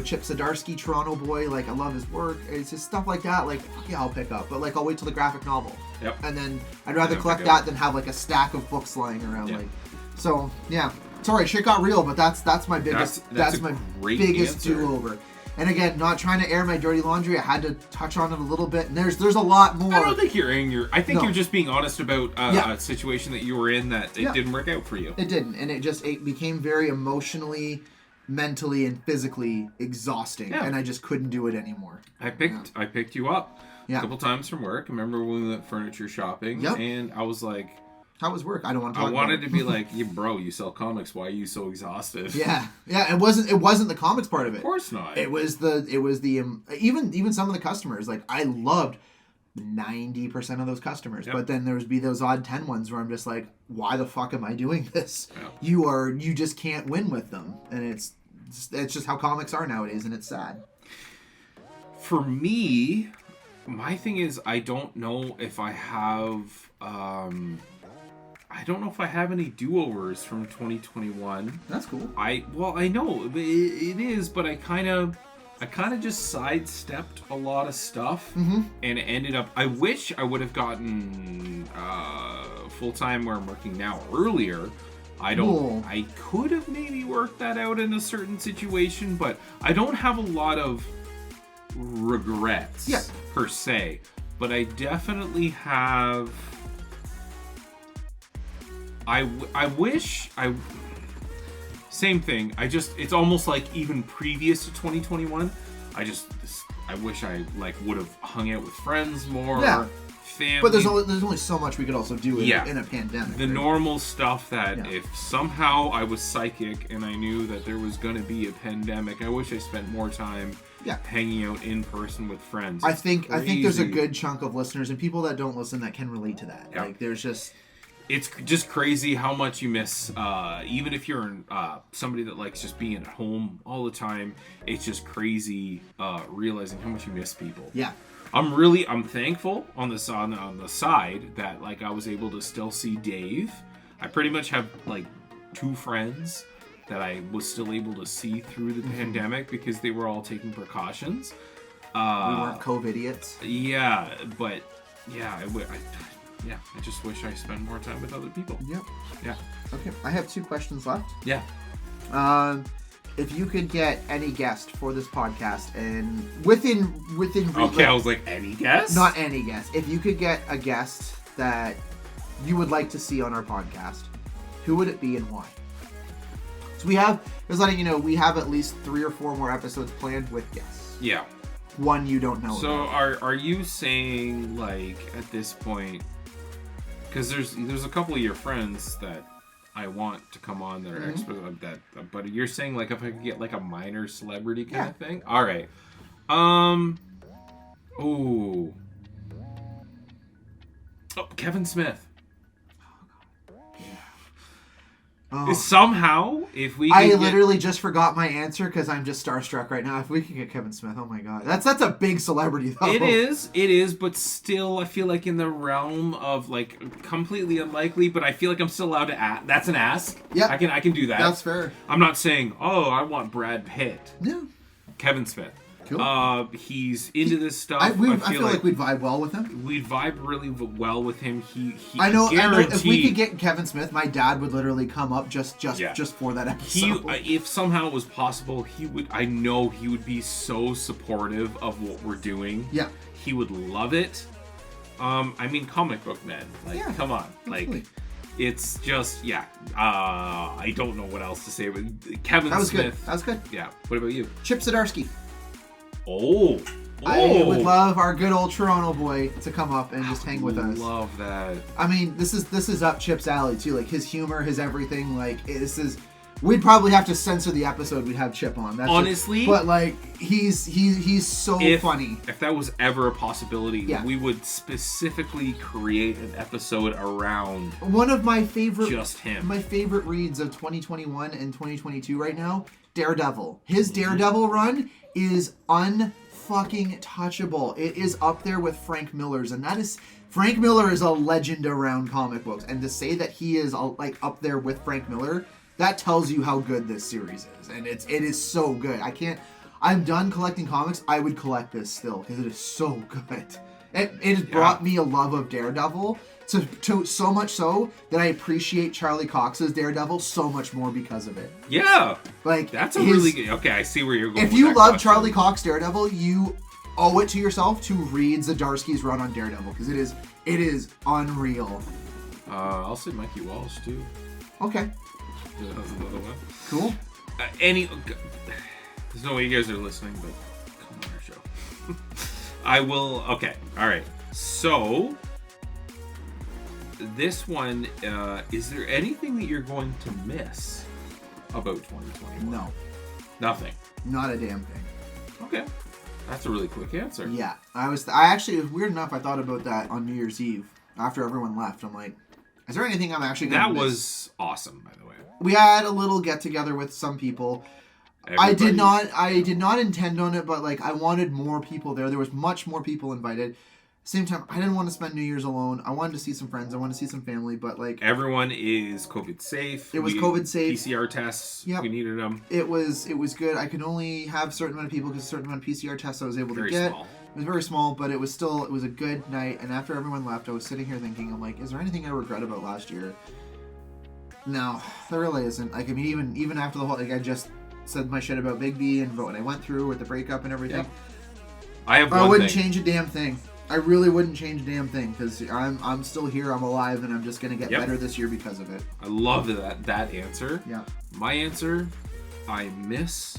Chip Zdarsky, Toronto boy, like I love his work. It's just stuff like that, like yeah, I'll pick up, but like I'll wait till the graphic novel. Yep. And then I'd rather collect that than have like a stack of books lying around. Yep. Like, so yeah, sorry, shit got real, but that's my biggest that's my biggest do-over. And again, not trying to air my dirty laundry, I had to touch on it a little bit, and there's a lot more. I don't think you're airing your. I think you're just being honest about a situation that you were in that it didn't work out for you. It didn't, and it became very emotionally, mentally, and physically exhausting, and I just couldn't do it anymore. I picked you up a couple times from work. I remember when we went furniture shopping, and I was like, how was work? I don't want to talk about it. I wanted to be like, you sell comics. Why are you so exhausted? Yeah. It wasn't the comics part of it. Of course not. It was the even some of the customers. Like I loved 90% of those customers, but then there would be those odd 10 ones where I'm just like, why the fuck am I doing this? Yeah. You just can't win with them, and it's just how comics are nowadays, and it's sad. For me, my thing is I don't know if I have. I don't know if I have any do-overs from 2021. That's cool. I know it is, but I kind of just sidestepped a lot of stuff, and it ended up. I wish I would have gotten full-time where I'm working now earlier. I could have maybe worked that out in a certain situation, but I don't have a lot of regrets per se. But I definitely have. I wish same thing. It's almost like even previous to 2021, I wish I like would have hung out with friends more. Yeah. Family. But there's only so much we could also do in a pandemic. The normal stuff that if somehow I was psychic and I knew that there was going to be a pandemic, I wish I spent more time hanging out in person with friends. I think there's a good chunk of listeners and people that don't listen that can relate to that. Like there's just. It's just crazy how much you miss, even if you're somebody that likes just being at home all the time. It's just crazy realizing how much you miss people. Yeah, I'm thankful on the side that like I was able to still see Dave. I pretty much have like 2 friends that I was still able to see through the pandemic because they were all taking precautions. We weren't COVID idiots. Yeah, but I just wish I spent more time with other people. Yep. Yeah. Okay, I have 2 questions left. Yeah. If you could get any guest for this podcast and within okay, I was like, any guest? Not any guest. If you could get a guest that you would like to see on our podcast, who would it be and why? So we have at least 3 or 4 more episodes planned with guests. Yeah. One you don't know. So about. Are you saying like at this point? Because there's a couple of your friends that I want to come on that are experts on that. But you're saying like if I could get like a minor celebrity kind of thing? All right. Oh, Kevin Smith. Oh. Somehow, if we I literally just forgot my answer because I'm just starstruck right now. If we can get Kevin Smith, oh my god. That's a big celebrity though. It is, but still I feel like in the realm of like completely unlikely, but I feel like I'm still allowed to ask. That's an ask. Yeah. I can do that. That's fair. I'm not saying, I want Brad Pitt. Yeah. Kevin Smith. Cool. He's into this stuff. I feel like we'd vibe well with him. We'd vibe really well with him. I know. If we could get Kevin Smith, my dad would literally come up just for that episode. If somehow it was possible, he would. I know he would be so supportive of what we're doing. Yeah. He would love it. I mean, comic book men. Like, come on. Absolutely. Like, it's just, I don't know what else to say, but Kevin Smith. That was good. Yeah. What about you? Chip Zdarsky. Oh. I would love our good old Toronto boy to come up and just hang with us. Love that. I mean, this is up Chip's alley too. Like his humor, his everything. Like this is. We'd probably have to censor the episode we'd have Chip on. That's honestly, but like he's so funny. If that was ever a possibility, we would specifically create an episode around one of my favorite, just him. My favorite reads of 2021 and 2022 right now, Daredevil. His Daredevil run is unfucking touchable. It is up there with Frank Miller's, and that is. Frank Miller is a legend around comic books, and to say that he is like up there with Frank Miller. That tells you how good this series is, and it is so good. I'm done collecting comics. I would collect this still because it is so good. It has brought me a love of Daredevil to so much so that I appreciate Charlie Cox's Daredevil so much more because of it. Yeah, like that's really good. Okay, I see where you're going. If you love Charlie Cox Daredevil, you owe it to yourself to read Zdarsky's run on Daredevil because it is unreal. I'll say Mikey Walsh too. Okay. That's another one. Cool. There's no way you guys are listening, but come on our show. I will. Okay. All right. So this one, is there anything that you're going to miss about 2021? No. Nothing. Not a damn thing. Okay. That's a really quick answer. Yeah. I actually, it was weird enough, I thought about that on New Year's Eve after everyone left. I'm like, is there anything I'm actually going to miss? That was awesome, by the way. We had a little get together with some people. I did not intend on it, but like I wanted more people there. There was much more people invited. Same time, I didn't want to spend New Year's alone. I wanted to see some friends. I wanted to see some family, but like everyone is COVID safe. It was COVID safe. PCR tests. Yep. We needed them. It was good. I could only have a certain amount of people because a certain amount of PCR tests I was able to get. Small. It was very small, but it was a good night. And after everyone left, I was sitting here thinking, I'm like, is there anything I regret about last year? No, there really isn't. Like, I mean, even after the whole, like, I just said my shit about Big B and what I went through with the breakup and everything. Yep. I wouldn't change a damn thing. I really wouldn't change a damn thing because I'm still here. I'm alive, and I'm just gonna get better this year because of it. I love that answer. Yeah. My answer, I miss.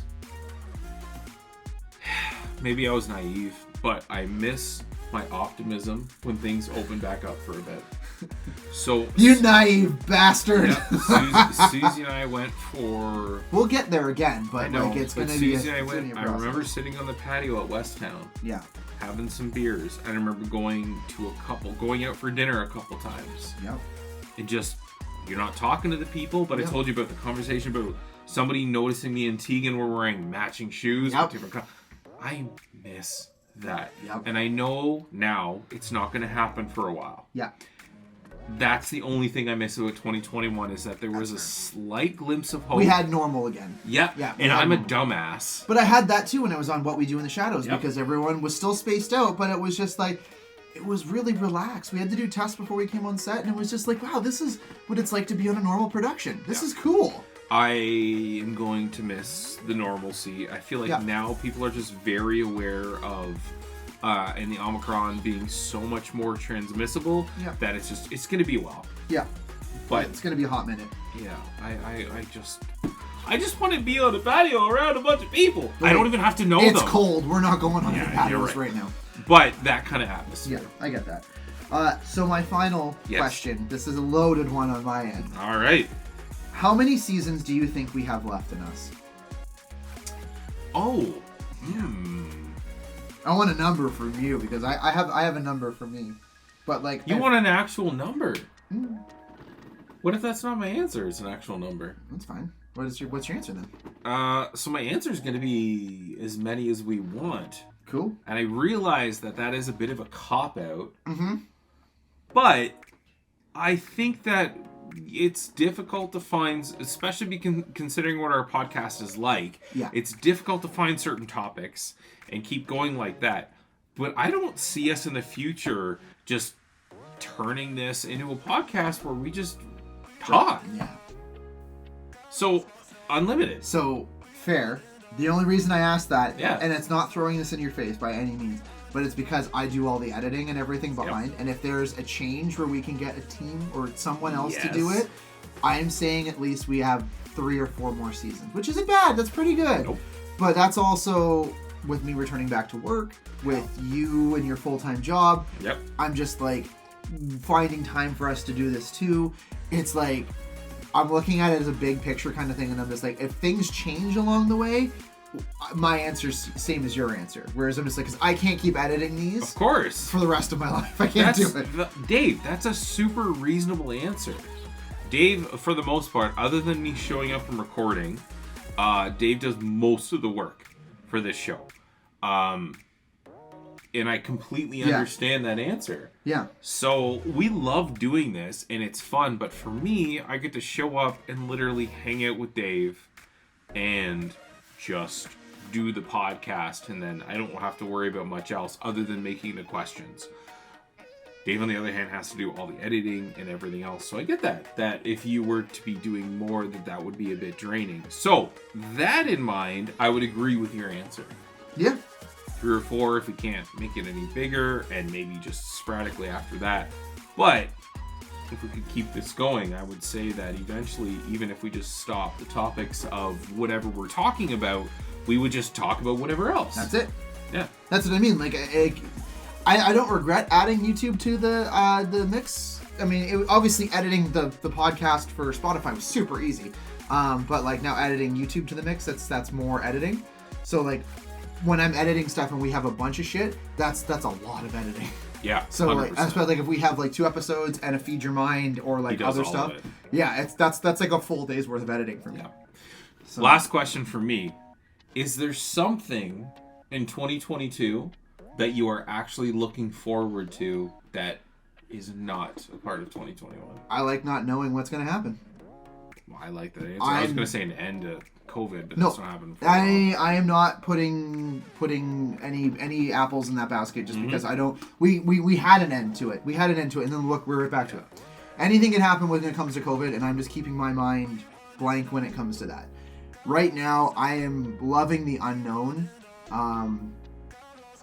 Maybe I was naive, but I miss my optimism when things open back up for a bit. So you naive bastard. Yeah, Susie and I went for. We'll get there again, but like it's gonna be. Susie and I went. I remember sitting on the patio at West Town. Yeah. Having some beers. I remember going out for dinner a couple times. Yep. And just you're not talking to the people, but I told you about the conversation about somebody noticing me and Tegan were wearing matching shoes. Yep. I miss that. Yep. And I know now it's not going to happen for a while. Yeah. That's the only thing I miss about 2021 is that there was a slight glimpse of hope. We had normal again. Yep. Yeah. And I'm a dumbass. But I had that too when I was on What We Do in the Shadows because everyone was still spaced out, but it was just like, it was really relaxed. We had to do tests before we came on set, and it was just like, wow, this is what it's like to be on a normal production. This is cool. I am going to miss the normalcy. I feel like now people are just very aware of and the Omicron being so much more transmissible that it's going to be a while. Yeah. But it's going to be a hot minute. Yeah. I just want to be on a patio around a bunch of people. Right. I don't even have to know them. It's cold. We're not going on the patios right now. But that kind of atmosphere. Yeah, I get that. So my final question. This is a loaded one on my end. All right. How many seasons do you think we have left in us? Oh. I want a number from you because I have a number for me, but like you want an actual number. What if that's not my answer? It's an actual number. That's fine. What's your answer then? So my answer is going to be as many as we want. Cool. And I realize that is a bit of a cop out. Mm-hmm. But I think that it's difficult to find, especially considering what our podcast is like. Yeah. It's difficult to find certain topics and keep going like that. But I don't see us in the future just turning this into a podcast where we just talk. Yeah. So, unlimited. So, fair. The only reason I asked that, and it's not throwing this in your face by any means, but it's because I do all the editing and everything behind. And if there's a change where we can get a team or someone else to do it, I'm saying at least we have 3 or 4 more seasons, which isn't bad. That's pretty good. Nope. But that's also with me returning back to work, with you and your full-time job. Yep. I'm just like finding time for us to do this too. It's like I'm looking at it as a big picture kind of thing, and I'm just like, if things change along the way, my answer's same as your answer. Whereas I'm just like, because I can't keep editing these. Of course. For the rest of my life. I can't do it. Dave, that's a super reasonable answer. Dave, for the most part, other than me showing up and recording, Dave does most of the work for this show. And I completely understand that answer. Yeah. So we love doing this, and it's fun. But for me, I get to show up and literally hang out with Dave and just do the podcast. And then I don't have to worry about much else other than making the questions. Dave, on the other hand, has to do all the editing and everything else. So I get that if you were to be doing more, that would be a bit draining. So that in mind, I would agree with your answer. Yeah. 3 or 4 if we can't make it any bigger, and maybe just sporadically after that. But if we could keep this going, I would say that eventually, even if we just stop the topics of whatever we're talking about, we would just talk about whatever else. That's it. Yeah. That's what I mean. Like, I don't regret adding YouTube to the mix. I mean, obviously editing the podcast for Spotify was super easy. But like now adding YouTube to the mix, that's more editing. So like, when I'm editing stuff and we have a bunch of shit, that's a lot of editing. Yeah. So 100%. Like, especially like if we have like 2 episodes and a Feed Your Mind or like other stuff. Yeah, that's like a full day's worth of editing for me. Yeah. So. Last question for me: is there something in 2022 that you are actually looking forward to that is not a part of 2021? I like not knowing what's going to happen. Well, I like that answer. I was going to say an end to COVID, but that's not happening. I am not putting any apples in that basket just because I don't. We had an end to it. We had an end to it, and then look, we're right back to it. Anything can happen when it comes to COVID, and I'm just keeping my mind blank when it comes to that. Right now, I am loving the unknown.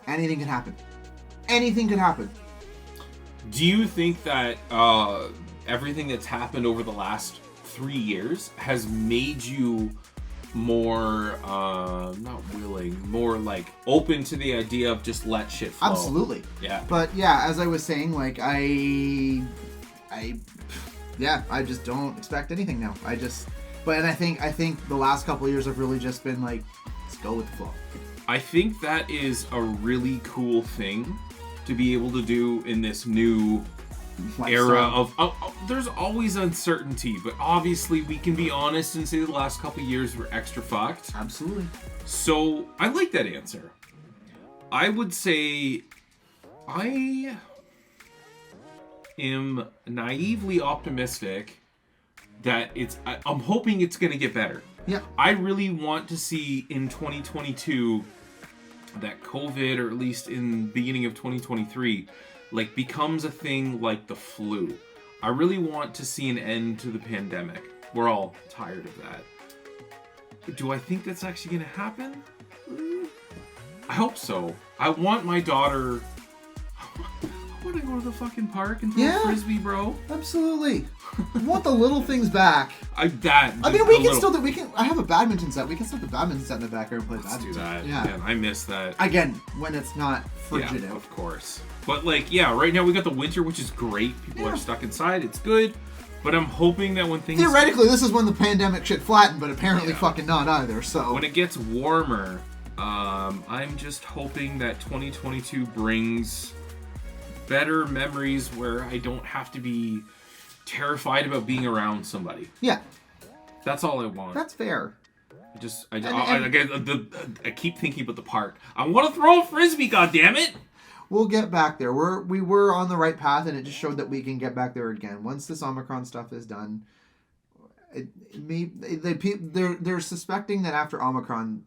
Anything can happen. Anything could happen. Do you think that everything that's happened over the last 3 years has made you more not willing, more like open to the idea of just let shit flow? Absolutely. Yeah. But yeah, as I was saying, like I just don't expect anything now. And I think the last couple of years have really just been like, let's go with the flow. I think that is a really cool thing to be able to do in this new era of there's always uncertainty, but obviously we can be honest and say the last couple of years were extra fucked. Absolutely. So I like that answer. I would say I am naively optimistic that I'm hoping it's going to get better. Yeah. I really want to see in 2022 that COVID, or at least in the beginning of 2023, like becomes a thing like the flu. I really want to see an end to the pandemic. We're all tired of that. But do I think that's actually going to happen? I hope so. I want my daughter... I want to go to the fucking park and throw a frisbee, bro. Absolutely. I want the little things back. I have a badminton set. We can set the badminton set in the backyard and play badminton. Let's do that. Yeah. Man, I miss that. Again, when it's not frigid out. out. Of course. But like, right now we got the winter, which is great. People are stuck inside. It's good. But I'm hoping that when things... Theoretically, this is when the pandemic shit flattened, but apparently fucking not either, so... When it gets warmer, I'm just hoping that 2022 brings better memories where I don't have to be terrified about being around somebody. Yeah. That's all I want. That's fair. I keep thinking about the park. I want to throw a frisbee, goddammit! We'll get back there. We were on the right path, and it just showed that we can get back there again. Once this Omicron stuff is done, they're suspecting that after Omicron,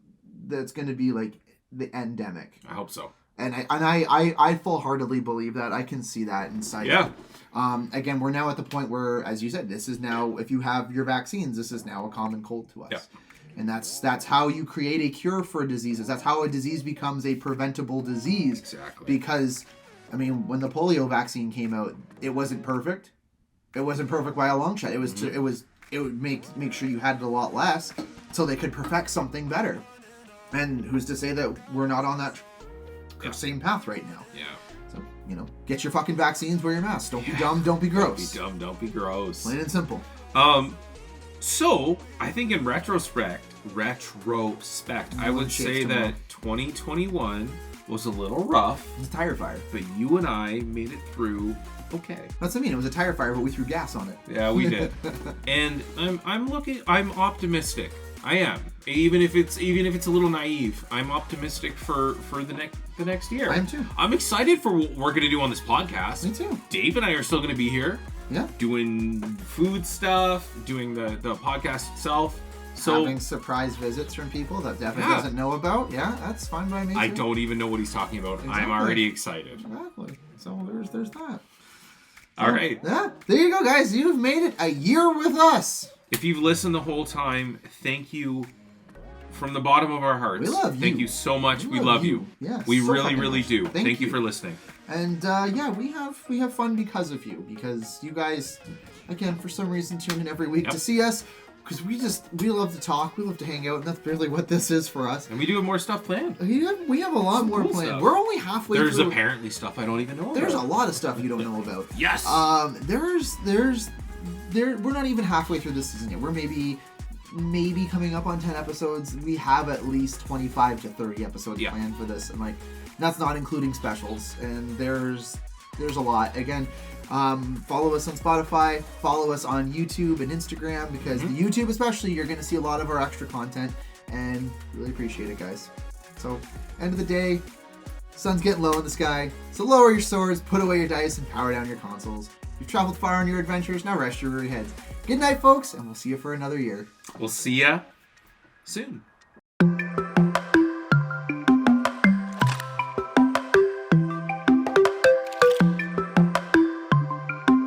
that's going to be like the endemic. I hope so. And I full-heartedly believe that. I can see that in sight. Yeah. Again, we're now at the point where, as you said, this is now, if you have your vaccines, this is now a common cold to us. Yeah. And that's how you create a cure for diseases. That's how a disease becomes a preventable disease. Exactly. Because, I mean, when the polio vaccine came out, it wasn't perfect. It wasn't perfect by a long shot. It was it would make sure you had it a lot less, so they could perfect something better. And who's to say that we're not on that same path right now? Yeah. So, get your fucking vaccines, wear your mask. Don't be dumb, don't be gross. Don't be dumb, don't be gross. Plain and simple. So, I think in retrospect, I would say that 2021 was a little rough. It was a tire fire. But you and I made it through okay. That's what I mean. It was a tire fire, but we threw gas on it. Yeah, we did. And I'm optimistic. I am. Even if it's a little naive, I'm optimistic for the next year. I am too. I'm excited for what we're going to do on this podcast. Me too. Dave and I are still going to be here. Yeah. Doing food stuff, doing the podcast itself. So having surprise visits from people that Devin doesn't know about. Yeah, that's fine by me too. I don't even know what he's talking about. Exactly. I'm already excited. Exactly. So there's that. All right. Yeah. There you go, guys. You've made it a year with us. If you've listened the whole time, thank you from the bottom of our hearts. We love you. Thank you so much. We love you. Yeah, we so really do. Thank you for listening. And we have fun because of you. Because you guys, again, for some reason, tune in every week to see us. Because we love to talk, we love to hang out, and that's really what this is for us. And we do have more stuff planned. We have a lot more cool planned. Stuff. We're only halfway through. There's apparently stuff I don't even know about. There's a lot of stuff you don't know about. Yes! We're not even halfway through this season yet. We're maybe coming up on 10 episodes. We have at least 25 to 30 episodes planned for this. And that's not including specials. And there's a lot. Again, follow us on Spotify, follow us on YouTube and Instagram, because the YouTube especially, you're going to see a lot of our extra content, and really appreciate it, guys. So, end of the day, sun's getting low in the sky, so lower your swords, put away your dice, and power down your consoles. You've traveled far on your adventures, now rest your weary heads. Good night, folks, and we'll see you for another year. We'll see ya soon.